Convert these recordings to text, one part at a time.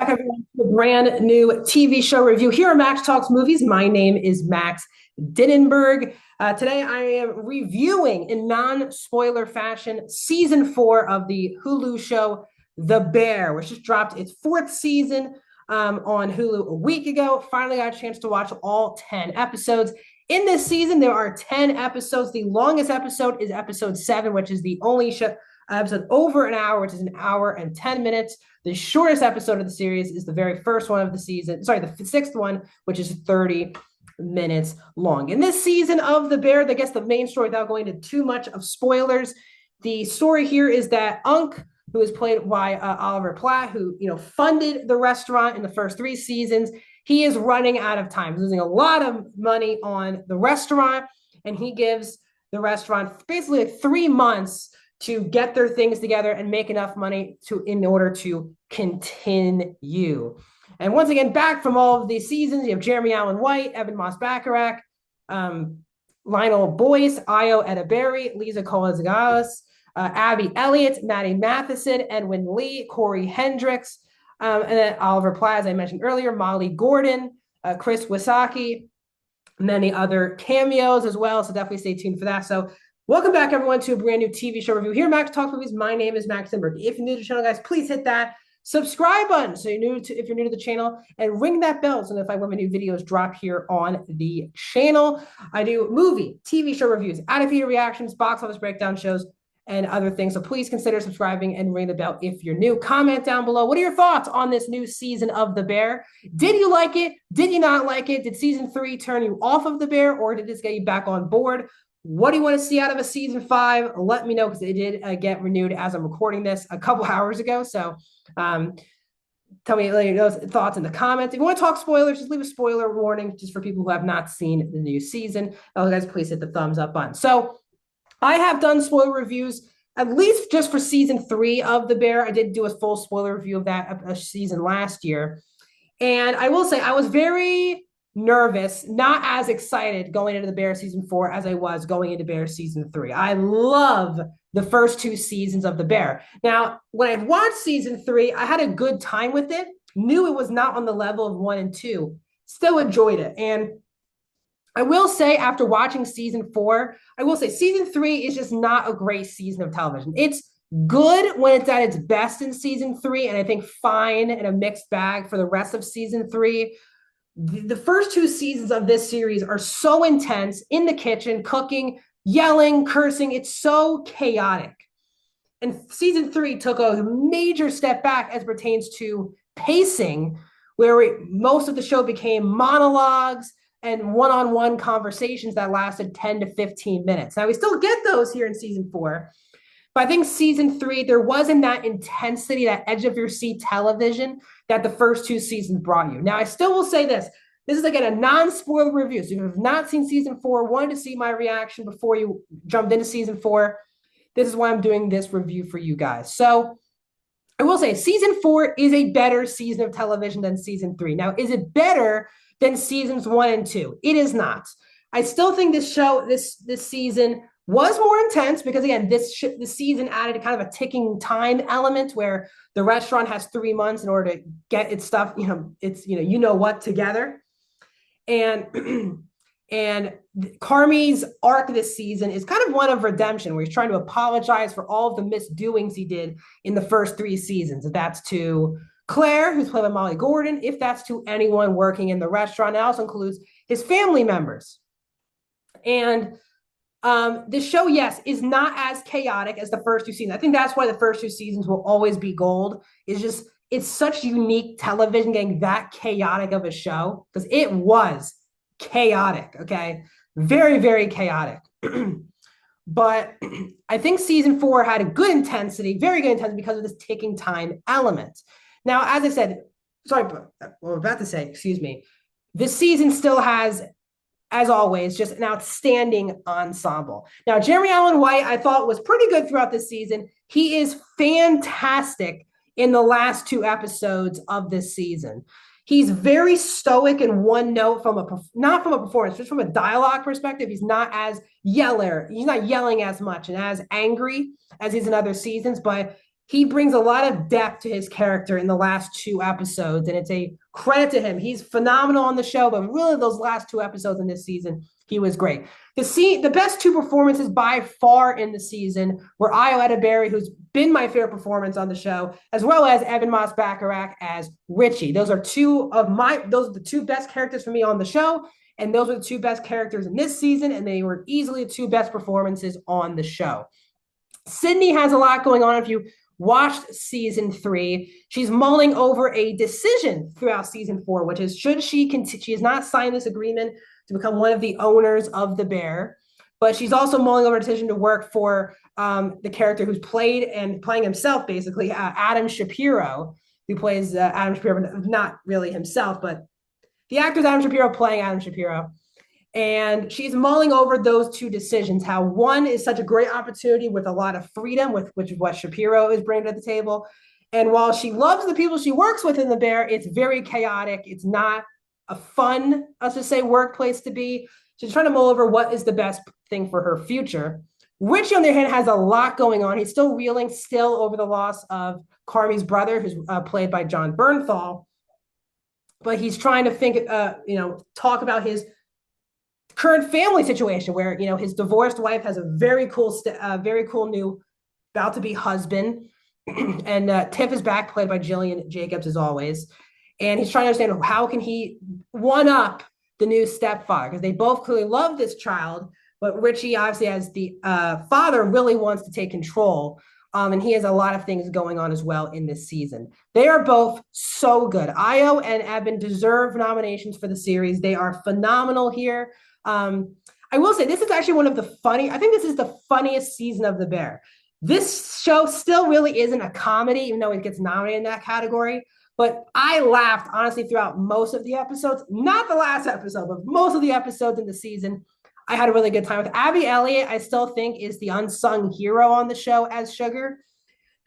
Everyone, to a brand new TV show review here on Max Talks Movies. My name is Max Dinnenberg. Today I am reviewing in non-spoiler fashion season 4 of the Hulu show The Bear, which just dropped its fourth season on Hulu a week ago. Finally got a chance to watch all 10 episodes. In this season, there are 10 episodes. The longest episode is episode 7, which is the only episode over an hour, which is an hour and 10 minutes. The shortest episode of the series is the very first one of the season, the sixth one, which is 30 minutes long. In this season of The Bear, I guess the main story, without going into too much of spoilers, the story here is that Unc, who is played by Oliver Platt, who funded the restaurant in the first 3 seasons, he is running out of time, losing a lot of money on the restaurant, and he gives the restaurant basically like 3 months to get their things together and make enough money in order to continue. And once again, back from all of these seasons, you have Jeremy Allen White, Evan Moss-Bachrach, Lionel Boyce, Ayo Edebiri, Lisa Kovalzagalis, Abby Elliott, Maddie Matheson, Edwin Lee, Corey Hendricks, and then Oliver Platt, as I mentioned earlier, Molly Gordon, Chris Wysocki, many other cameos as well. So definitely stay tuned for that. So welcome back, everyone, to a brand new TV show review here at Max Talks Movies. My name is Max Dinnenberg. If you're new to the channel, guys, please hit that subscribe button if you're new to the channel, and ring that bell so notified when my new videos drop here on the channel. I do movie, TV show reviews, out-of-theater reactions, box office breakdown shows, and other things. So please consider subscribing and ring the bell if you're new. Comment down below. What are your thoughts on this new season of The Bear? Did you like it? Did you not like it? Did season 3 turn you off of The Bear, or did this get you back on board? What do you want to see out of a season 5? Let me know, because it did get renewed as I'm recording this a couple hours ago. So tell me those thoughts in the comments. If you want to talk spoilers, just leave a spoiler warning just for people who have not seen the new season. Guys, please hit the thumbs up button. So I have done spoiler reviews, at least just for season 3 of The Bear. I did do a full spoiler review of that season last year. And I will say I was very nervous, not as excited going into The Bear season 4 as I was going into Bear season 3. I love the first 2 seasons of The Bear. Now, when I watched season 3, I had a good time with it, knew it was not on the level of 1 and 2, still enjoyed it. And I will say, after watching season 4, I will say season 3 is just not a great season of television. It's good when it's at its best in season 3, and I think fine in a mixed bag for the rest of season 3. The first 2 seasons of this series are so intense, in the kitchen, cooking, yelling, cursing. It's so chaotic. And season 3 took a major step back as pertains to pacing, where most of the show became monologues and one-on-one conversations that lasted 10 to 15 minutes. Now, we still get those here in season 4, but I think season 3, there wasn't that intensity, that edge of your seat television that the first 2 seasons brought you. Now, I still will say this. This is, again, a non-spoiler review. So if you have not seen season 4, wanted to see my reaction before you jumped into season 4, this is why I'm doing this review for you guys. So I will say season 4 is a better season of television than season 3. Now, is it better than seasons 1 and 2? It is not. I still think this season was more intense because, again, this season added kind of a ticking time element where the restaurant has 3 months in order to get its stuff, what together. And Carmy's arc this season is kind of one of redemption, where he's trying to apologize for all of the misdoings he did in the first 3 seasons. If that's to Claire, who's played by Molly Gordon, if that's to anyone working in the restaurant, it also includes his family members. And the show, yes, is not as chaotic as the first 2 seasons. I think that's why the first 2 seasons will always be gold. It's such unique television getting that chaotic of a show, because it was chaotic, okay? Very, very chaotic. But I think season 4 had a good intensity, very good intensity, because of this ticking time element. Now, as I said, this season still has, as always, just an outstanding ensemble. Now, Jeremy Allen White, I thought, was pretty good throughout this season. He is fantastic in the last 2 episodes of this season. He's very stoic and one note not from a performance, just from a dialogue perspective. He's not as yeller. He's not yelling as much and as angry as he's in other seasons, but he brings a lot of depth to his character in the last two episodes, and it's a credit to him. He's phenomenal on the show, but really those last two episodes in this season, he was great. The best two performances by far in the season were Ayo Edebiri, who's been my favorite performance on the show, as well as Ebon Moss-Bachrach as Richie. Those are the two best characters for me on the show, and those are the two best characters in this season, and they were easily the two best performances on the show. Sydney has a lot going on. If you watched season 3, she's mulling over a decision throughout season 4, which is should she continue. She has not signed this agreement to become one of the owners of the Bear, but she's also mulling over a decision to work for the character who's playing himself, basically, Adam Shapiro, who plays Adam Shapiro, not really himself, but the actor's Adam Shapiro playing Adam Shapiro. And she's mulling over those two decisions, how one is such a great opportunity with a lot of freedom, which is what Shapiro is bringing to the table. And while she loves the people she works with in the Bear, it's very chaotic. It's not a fun, let's just say, workplace to be. She's trying to mull over what is the best thing for her future. Richie, on the other hand, has a lot going on. He's still reeling over the loss of Carmy's brother, who's played by Jon Bernthal. But he's trying to talk about his current family situation where, his divorced wife has a very cool new about to be husband. And Tiff is back, played by Jillian Jacobs, as always. And he's trying to understand how can he one up the new stepfather, because they both clearly love this child, but Richie, obviously, as the father, really wants to take control. And he has a lot of things going on as well in this season. They are both so good. Ayo and Ebon deserve nominations for the series. They are phenomenal here. I will say this is actually I think this is the funniest season of The Bear. This show still really isn't a comedy, even though it gets nominated in that category. But I laughed, honestly, throughout most of the episodes. Not the last episode, but most of the episodes in the season. I had a really good time with Abby Elliott. I still think is the unsung hero on the show as Sugar,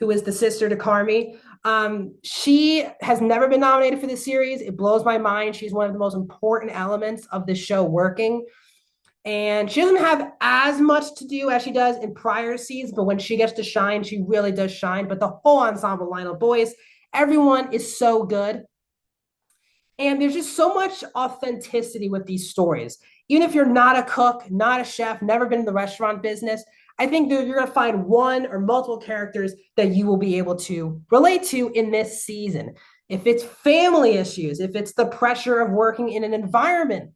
who is the sister to Carmy. She has never been nominated for this series. It blows my mind. She's one of the most important elements of the show working. And she doesn't have as much to do as she does in prior seasons, but when she gets to shine, she really does shine. But the whole ensemble line of boys, everyone is so good. And there's just so much authenticity with these stories. Even if you're not a cook, not a chef, never been in the restaurant business, I think that you're going to find one or multiple characters that you will be able to relate to in this season. If it's family issues, if it's the pressure of working in an environment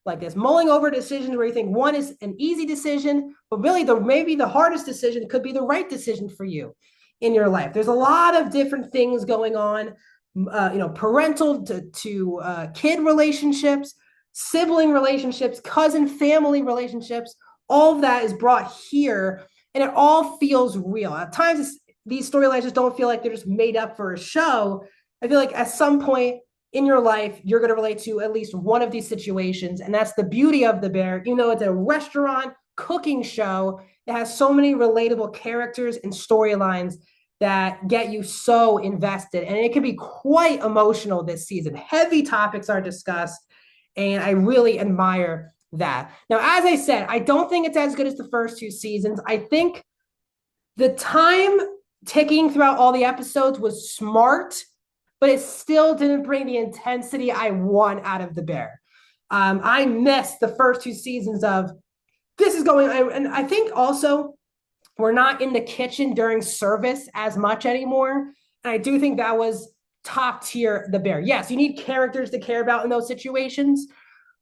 like this, mulling over decisions where you think one is an easy decision, but really maybe the hardest decision could be the right decision for you in your life. There's a lot of different things going on, parental to kid relationships, sibling relationships, cousin family relationships. All of that is brought here, and it all feels real. At times, these storylines just don't feel like they're just made up for a show. I feel like at some point in your life, you're going to relate to at least one of these situations, and that's the beauty of The Bear. It's a restaurant cooking show, it has so many relatable characters and storylines that get you so invested, and it can be quite emotional this season. Heavy topics are discussed, and I really admire that. Now, as I said, I don't think it's as good as the first two seasons. I think the time ticking throughout all the episodes was smart, but it still didn't bring the intensity I want out of The Bear. I missed the first two seasons of this is going on. And I think also we're not in the kitchen during service as much anymore. And I do think that was top tier The Bear. Yes, you need characters to care about in those situations,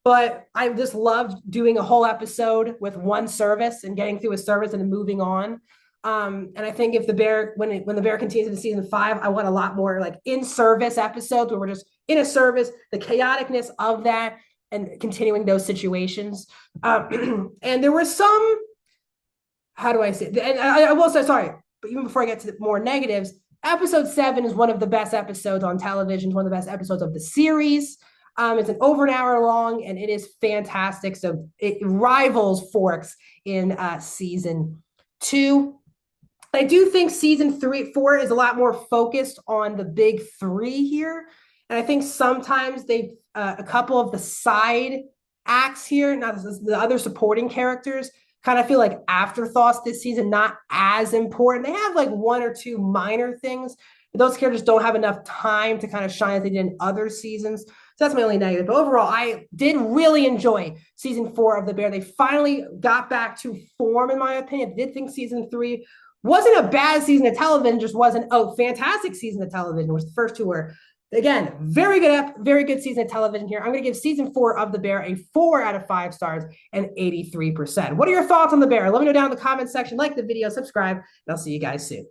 but I just loved doing a whole episode with one service and getting through a service and then moving on. And I think if The Bear, when The Bear continues into season 5, I want a lot more like in-service episodes where we're just in a service, the chaoticness of that, and continuing those situations. And there were some, how do I say it? And I will say, sorry, but even before I get to the more negatives, episode 7 is one of the best episodes on television, one of the best episodes of the series. It's over an hour long, and it is fantastic. So it rivals Forks in season 2. I do think season 4 is a lot more focused on the big 3 here. And I think sometimes a couple of the side acts here, not the other supporting characters, kind of feel like afterthoughts this season, not as important. They have like one or two minor things. Those characters don't have enough time to kind of shine as they did in other seasons. So that's my only negative. But overall, I did really enjoy season 4 of The Bear. They finally got back to form, in my opinion. I did think season 3 wasn't a bad season of television, just wasn't a fantastic season of television, which the first two were. Again, very good season of television here. I'm going to give season 4 of The Bear a 4 out of 5 stars and 83%. What are your thoughts on The Bear? Let me know down in the comment section. Like the video, subscribe, and I'll see you guys soon.